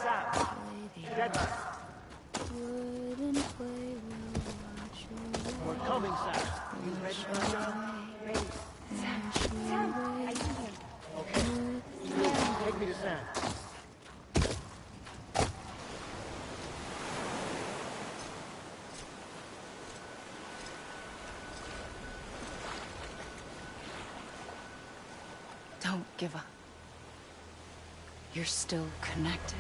sound. Deadline. We're coming, Sam. You ready for the job? Ready. Sam, I see him. Okay. Take me to Sam. Don't give up. You're still connected.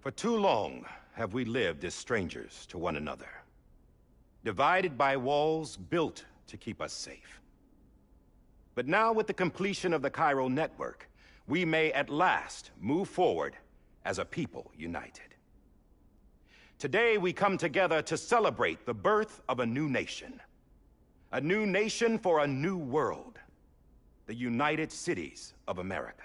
For too long have we lived as strangers to one another, divided by walls built to keep us safe. But now, with the completion of the Cairo network, we may at last move forward as a people united. Today, we come together to celebrate the birth of a new nation. A new nation for a new world. The United Cities of America.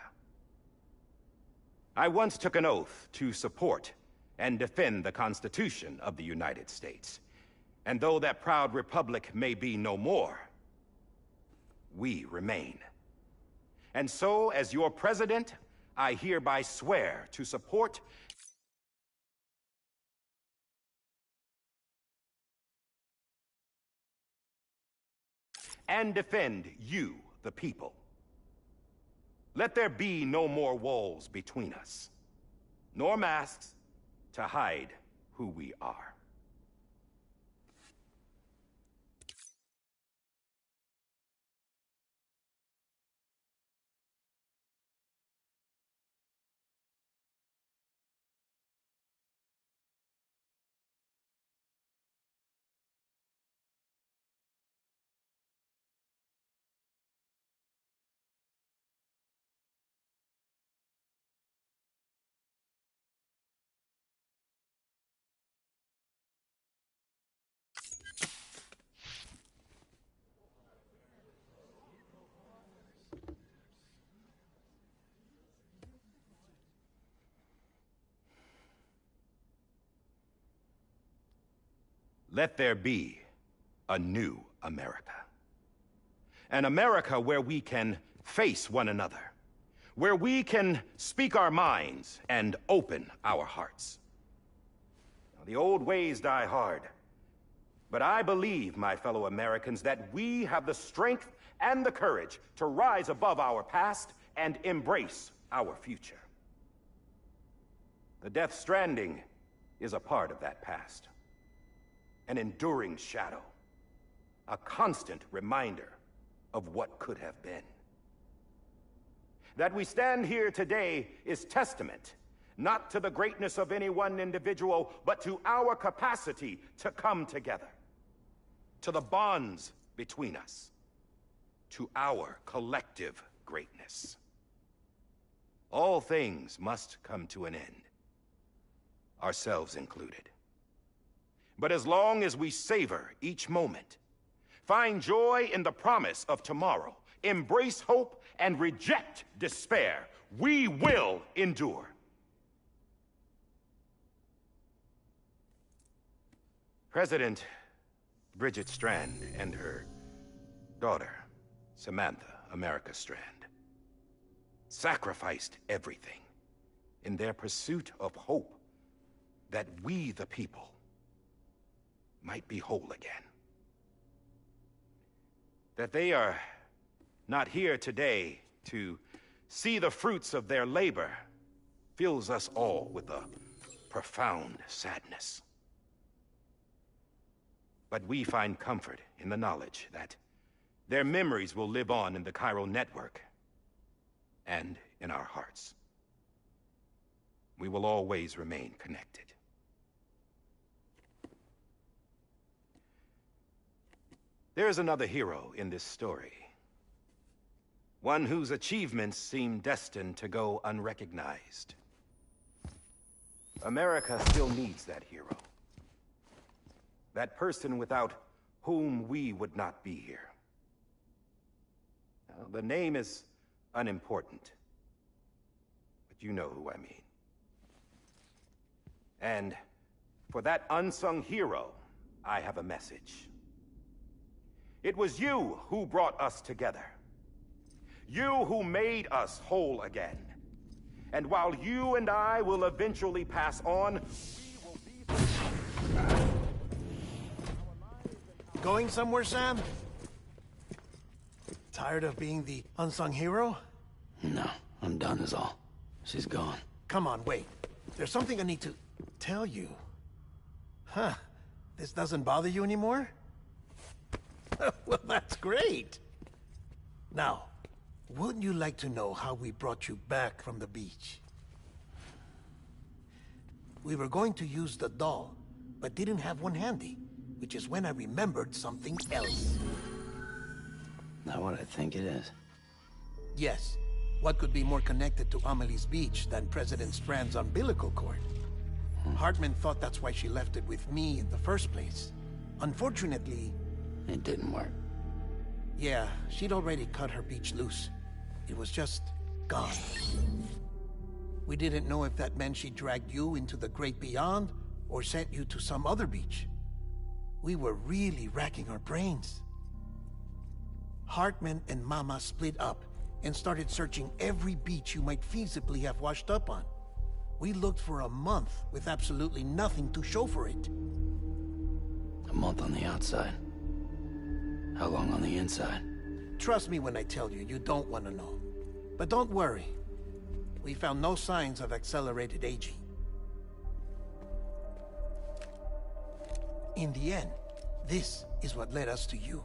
I once took an oath to support and defend the Constitution of the United States. And though that proud republic may be no more, we remain. And so, as your president, I hereby swear to support and defend you, the people. Let there be no more walls between us, nor masks to hide who we are. Let there be a new America. An America where we can face one another, where we can speak our minds and open our hearts. Now, the old ways die hard, but I believe, my fellow Americans, that we have the strength and the courage to rise above our past and embrace our future. The Death Stranding is a part of that past. An enduring shadow. A constant reminder of what could have been. That we stand here today is testament, not to the greatness of any one individual, but to our capacity to come together. To the bonds between us. To our collective greatness. All things must come to an end. Ourselves included. But as long as we savor each moment, find joy in the promise of tomorrow, embrace hope, and reject despair, we will endure. President Bridget Strand and her daughter, Samantha America Strand, sacrificed everything in their pursuit of hope that we, the people, might be whole again. That they are not here today to see the fruits of their labor fills us all with a profound sadness. But we find comfort in the knowledge that their memories will live on in the chiral network and in our hearts. We will always remain connected. There is another hero in this story. One whose achievements seem destined to go unrecognized. America still needs that hero. That person without whom we would not be here. Now, the name is unimportant, but you know who I mean. And for that unsung hero, I have a message. It was you who brought us together. You who made us whole again. And while you and I will eventually pass on, we will be... Going somewhere, Sam? Tired of being the unsung hero? No, I'm done is all. She's gone. Come on, wait. There's something I need to tell you. Huh. This doesn't bother you anymore? Well, that's great. Now, wouldn't you like to know how we brought you back from the beach? We were going to use the doll, but didn't have one handy, which is when I remembered something else. Not what I think it is. Yes. What could be more connected to Amelie's beach than President Strand's umbilical cord? Hartman thought that's why she left it with me in the first place. Unfortunately... It didn't work. Yeah, she'd already cut her beach loose. It was just gone. We didn't know if that meant she dragged you into the great beyond, or sent you to some other beach. We were really racking our brains. Hartman and Mama split up and started searching every beach you might feasibly have washed up on. We looked for a month with absolutely nothing to show for it. A month on the outside. How long on the inside? Trust me when I tell you, you don't want to know. But don't worry. We found no signs of accelerated aging. In the end, this is what led us to you.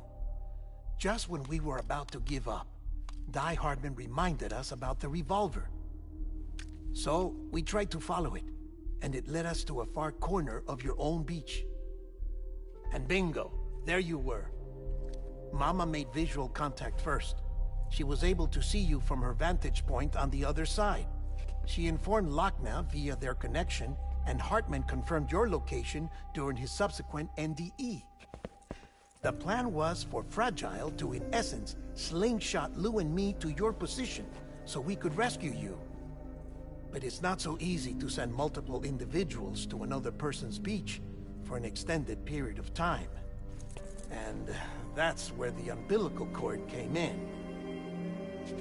Just when we were about to give up, Die Hardman reminded us about the revolver. So, we tried to follow it, and it led us to a far corner of your own beach. And bingo, there you were. Mama made visual contact first. She was able to see you from her vantage point on the other side. She informed Lochna via their connection, and Hartman confirmed your location during his subsequent NDE. The plan was for Fragile to, in essence, slingshot Lou and me to your position, so we could rescue you. But it's not so easy to send multiple individuals to another person's beach for an extended period of time. And that's where the umbilical cord came in.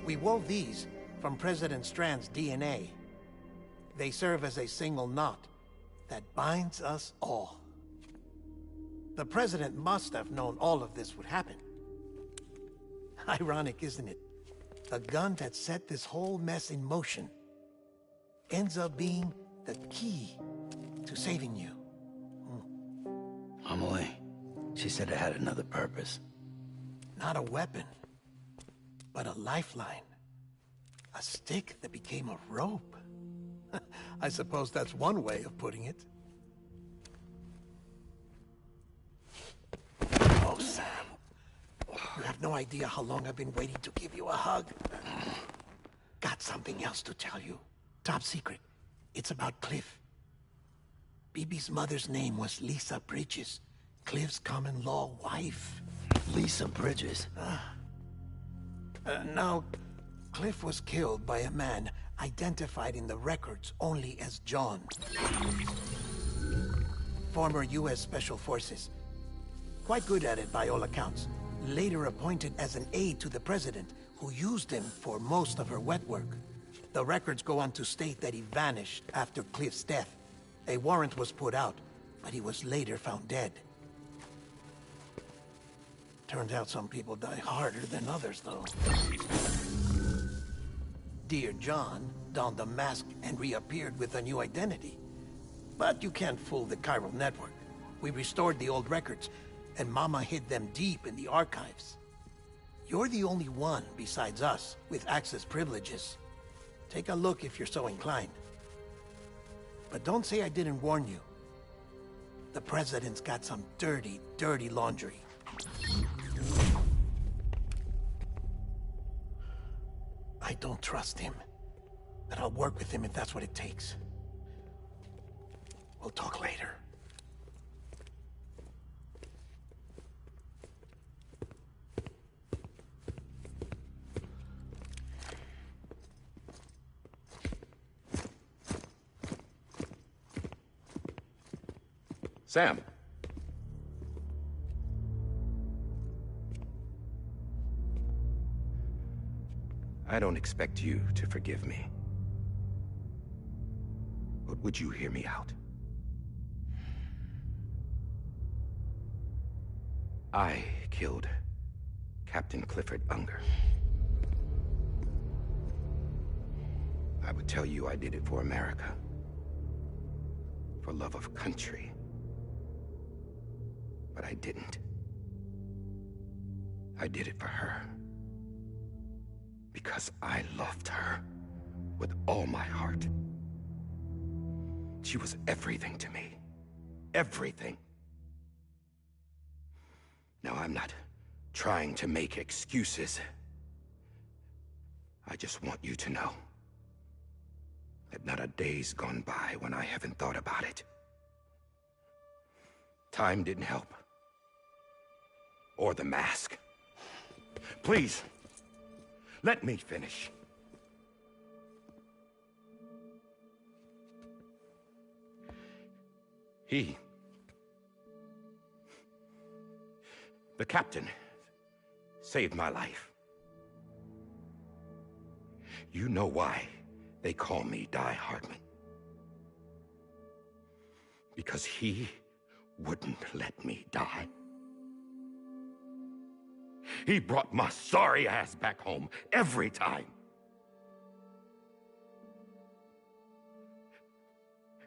We wove these from President Strand's DNA. They serve as a single knot that binds us all. The President must have known all of this would happen. Ironic, isn't it? The gun that set this whole mess in motion ends up being the key to saving you. Amelie, she said it had another purpose. Not a weapon, but a lifeline. A stick that became a rope. I suppose that's one way of putting it. Oh, Sam. You have no idea how long I've been waiting to give you a hug. Got something else to tell you. Top secret. It's about Cliff. BB's mother's name was Lisa Bridges, Cliff's common-law wife. Lisa Bridges? Now, Cliff was killed by a man identified in the records only as John. Former U.S. Special Forces. Quite good at it by all accounts. Later appointed as an aide to the president, who used him for most of her wet work. The records go on to state that he vanished after Cliff's death. A warrant was put out, but he was later found dead. Turns out some people die harder than others, though. Dear John donned a mask and reappeared with a new identity. But you can't fool the chiral network. We restored the old records, and Mama hid them deep in the archives. You're the only one, besides us, with access privileges. Take a look if you're so inclined. But don't say I didn't warn you. The President's got some dirty, dirty laundry. I don't trust him, but I'll work with him if that's what it takes. We'll talk later. Sam. I don't expect you to forgive me. But would you hear me out? I killed Captain Clifford Unger. I would tell you I did it for America. For love of country. But I didn't. I did it for her. Because I loved her with all my heart. She was everything to me. Everything. Now, I'm not trying to make excuses. I just want you to know that not a day's gone by when I haven't thought about it. Time didn't help. Or the mask. Please, let me finish. The captain, saved my life. You know why they call me Die Hardman. Because he wouldn't let me die. He brought my sorry ass back home every time.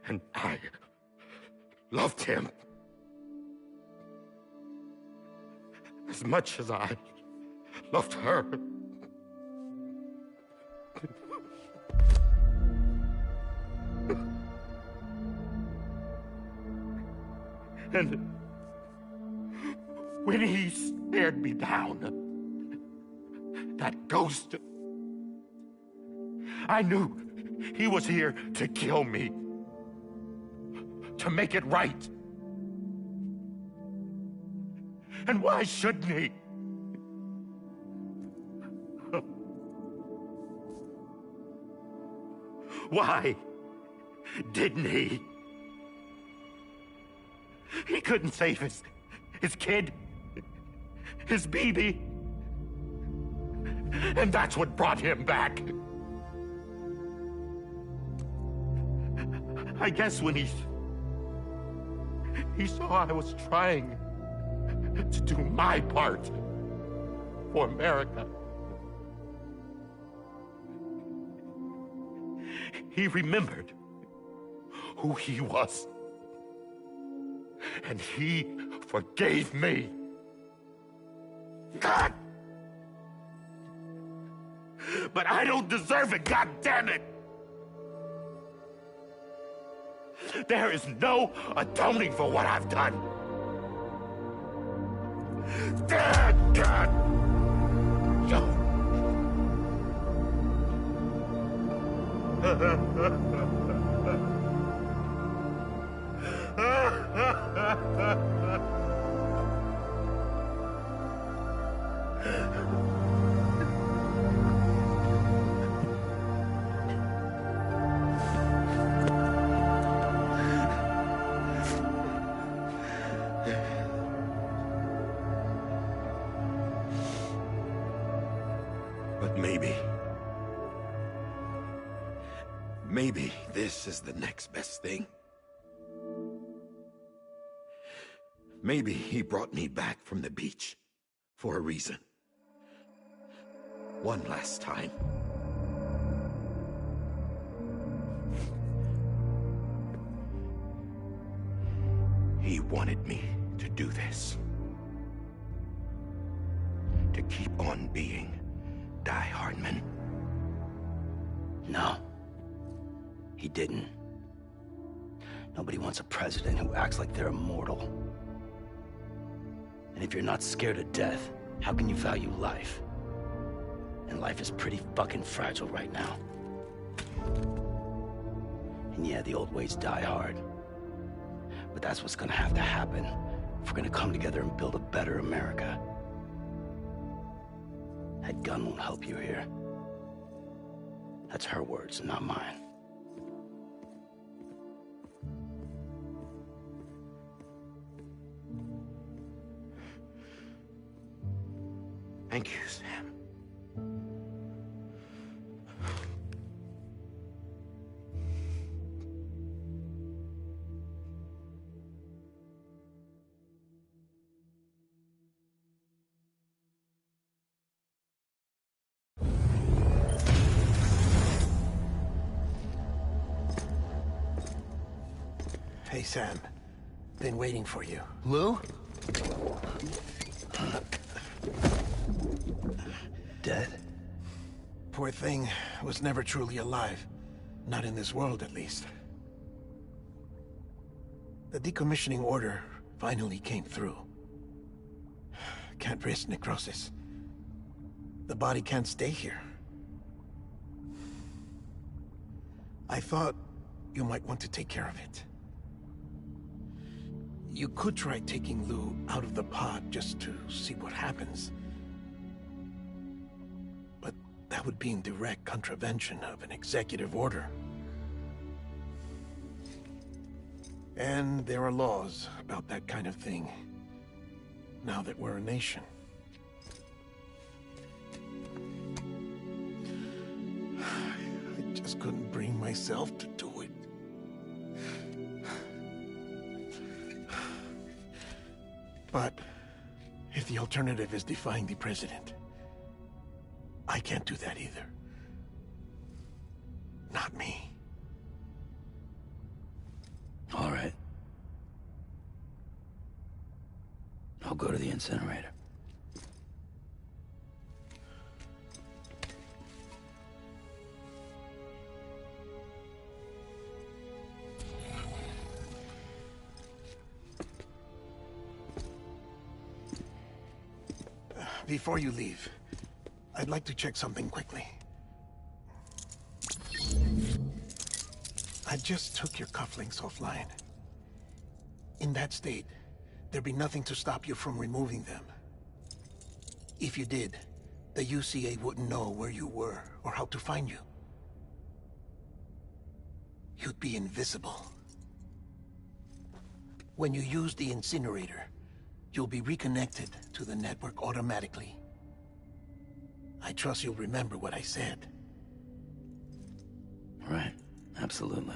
And I loved him as much as I loved her. And when he stared me down, that ghost, I knew he was here to kill me, to make it right. And why shouldn't he? Why didn't he? He couldn't save his kid. his BB. And that's what brought him back. I guess when he saw I was trying to do my part for America, he remembered who he was. And he forgave me. God! But I don't deserve it, God damn it! There is no atoning for what I've done. God! But maybe this is the next best thing. Maybe he brought me back from the beach for a reason. One last time. He wanted me to do this. To keep on being Die Hardman. No. He didn't. Nobody wants a president who acts like they're immortal. And if you're not scared of death, how can you value life? And life is pretty fucking fragile right now. And yeah, the old ways die hard. But that's what's gonna have to happen if we're gonna come together and build a better America. That gun won't help you here. That's her words, not mine. Thank you, Sam. Hey, Sam. Been waiting for you. Lou? Dead? Poor thing was never truly alive. Not in this world, at least. The decommissioning order finally came through. Can't risk necrosis. The body can't stay here. I thought you might want to take care of it. You could try taking Lou out of the pod just to see what happens. But that would be in direct contravention of an executive order. And there are laws about that kind of thing, now that we're a nation. I just couldn't bring myself to do it. But if the alternative is defying the president, I can't do that either. Not me. All right. I'll go to the incinerator. Before you leave, I'd like to check something quickly. I just took your cufflinks offline. In that state, there'd be nothing to stop you from removing them. If you did, the UCA wouldn't know where you were or how to find you. You'd be invisible. When you use the incinerator, you'll be reconnected to the network automatically. I trust you'll remember what I said. Right. Absolutely.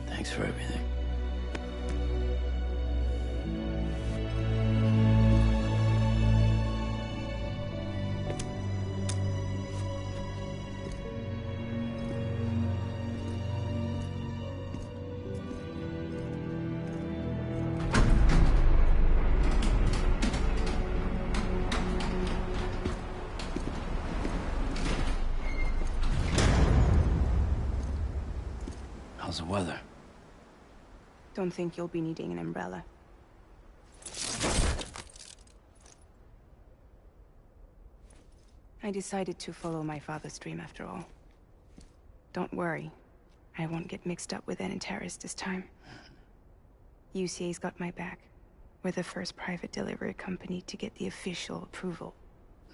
Thanks for everything. How's the weather? Don't think you'll be needing an umbrella. I decided to follow my father's dream after all. Don't worry. I won't get mixed up with any terrorists this time. UCA's got my back. We're the first private delivery company to get the official approval.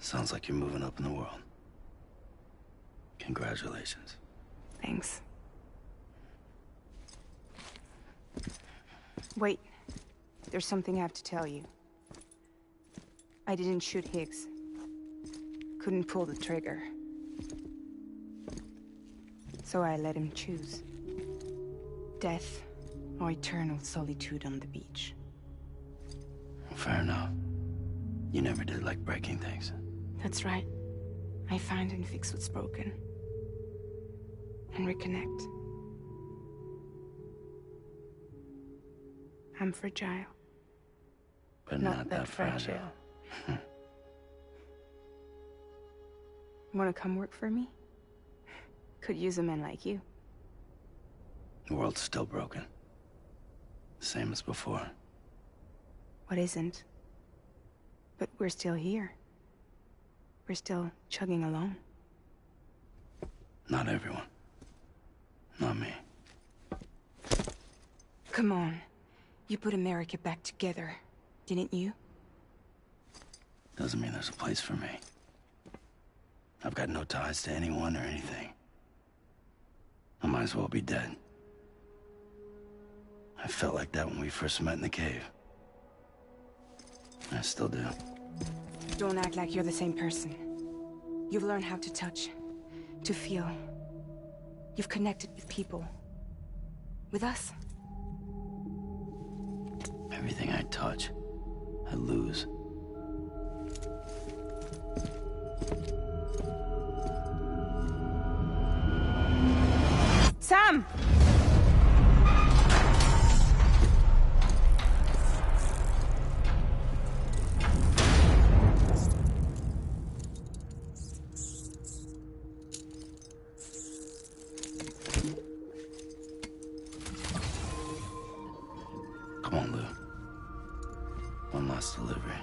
Sounds like you're moving up in the world. Congratulations. Thanks. Wait. There's something I have to tell you. I didn't shoot Higgs. Couldn't pull the trigger. So I let him choose. Death or eternal solitude on the beach. Fair enough. You never did like breaking things. That's right. I find and fix what's broken. And reconnect. I'm fragile. But not that fragile. Wanna come work for me? Could use a man like you. The world's still broken. Same as before. What isn't? But we're still here. We're still chugging along. Not everyone. Not me. Come on. You put America back together, didn't you? Doesn't mean there's a place for me. I've got no ties to anyone or anything. I might as well be dead. I felt like that when we first met in the cave. I still do. Don't act like you're the same person. You've learned how to touch, to feel. You've connected with people. With us. Everything I touch, I lose. Sam! Come on, Lou. One last delivery.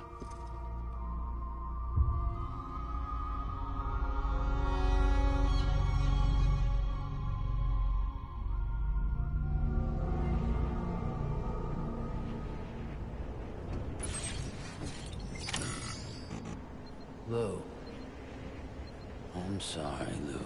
Lou. I'm sorry, Lou.